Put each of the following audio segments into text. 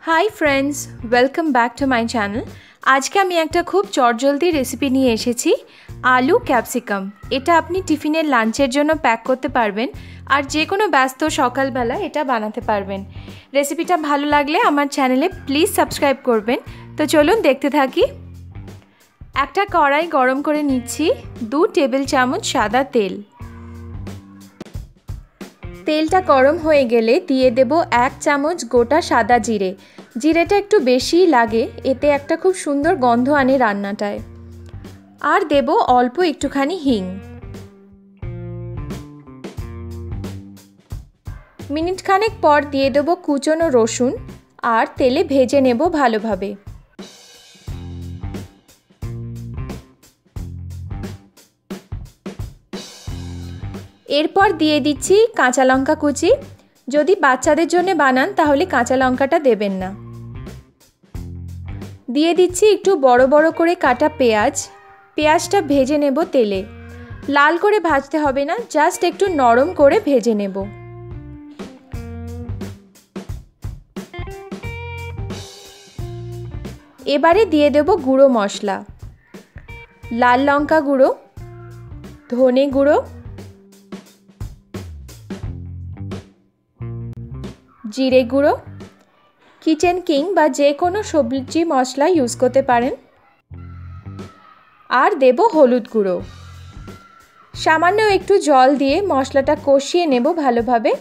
High friends welcome back to my channel. आज के आमी एक खूब चटजलदी रेसिपि निये एसेछि आलू कैप्सिकाम। एटा आपनी टिफिनेर लांचेर जोन्नो पैक करते पारबेन और जे कोनो व्यस्त सकाल बेला एटा बानाते पारबेन। रेसिपिटा भालो लागले आमार चैनेले प्लिज सबस्क्राइब करबेन। तो चलुन देखते थाकि। एकटा कड़ाई गरम करे निচ্ছি 2 टेबिल चामच सादा तेल। तेलटा गरम हो गेले दिए देब 1 चामच गोटा सादा जिरे। जिरेटा एकटू बेशी लागे, एते एकटा खूब सुंदर गंध आने रान्नाटाय। और देब अल्प एकटूखानी हिंग। मिनिट खानेक पर दिए देब कुचोनो रसुन और तेले भेजे नेब भालोभाबे। एरपर दिए दिচ্ছি काँचा लंका कुचि। यदि बाच्चादेर जोन्नो बानान ताहले काँचा लंकाटा देबेन ना। दिए दिচ্ছি एकटू बड़ो बड़ो करे काटा पेঁয়াজ। पेঁয়াজটা भेजे नेब तेले। लाल करे भाजते होबे ना, जास्ट एकटू नरम करे भेजे नेब। एबारे दिए देब गुड़ो मशला, लाल लंका गुड़ो, धने गुड़ो, जिरे गुड़ो, किचेन किंग बा जे कोनो सब्जी मशला यूज करते पारेन। और देब हलुद गुड़ो। सामान्य एकटू जल दिए मशलाटा कषिए नेब भालोभाबे।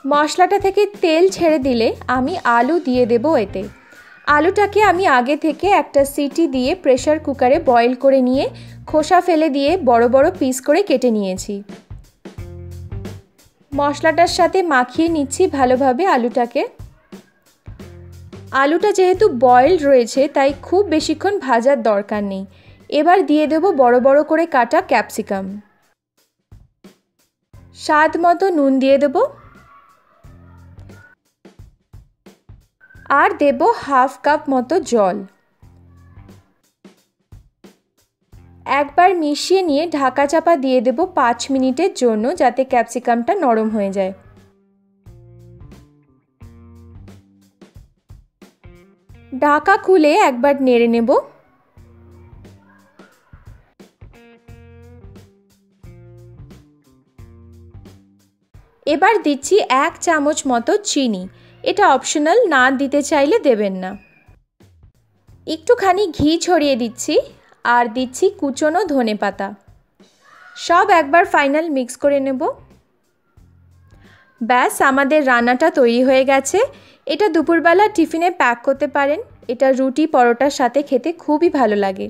मशलाटा थेके तेल छेड़े दिले आमी आलू दिए देब एते। आलूटाके आमी आगे थेके एकटा सीटी दिए प्रेसार कुकारे बয়েল करे निये खोसा फेले दिए बड़ो बड़ो पिस करे केटे निয়েছি। मशलाटार साथे माखिए निচ্ছি भालोभाबे आलूटाके। आलूटा जेहेतु बয়েলড रयेछे ताई खूब बेशिक्षण भाजार दरकार नेই। एबार दिए देब बड़ो बड़ो करे काटा कैप्सिकाम। स्वाद मतो नुन दिए देब और देब हाफ कप मतो जल। एक बार मिशिए निये ढाका चापा दिए देब 5 मिनिटेर जोन्नो जाते कैप्सिकामटा नरम हो जाए। ढाका खुले एक बार नेड़े नेब। एबार दिচ্ছি 1 चामच मतो चीनी। এটা অপশনাল, না দিতে চাইলে দেবেন না। একটুখানি ঘি ছড়িয়ে দিচ্ছি আর দিচ্ছি কুচনো ধনেপাতা। সব একবার ফাইনাল মিক্স করে নেব। ব্যাস আমাদের রান্নাটা তৈরি হয়ে গেছে। এটা দুপুরবেলা টিফিনে প্যাক করতে পারেন। এটা রুটি পরোটার সাথে খেতে খুবই ভালো লাগে।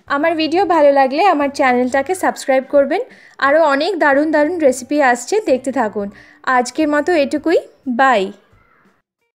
আমার ভিডিও ভালো লাগলে আমার চ্যানেলটাকে সাবস্ক্রাইব করবেন। আরও অনেক দারুণ দারুণ রেসিপি আসছে, দেখতে থাকুন। আজকের মতো এটুকুই, বাই।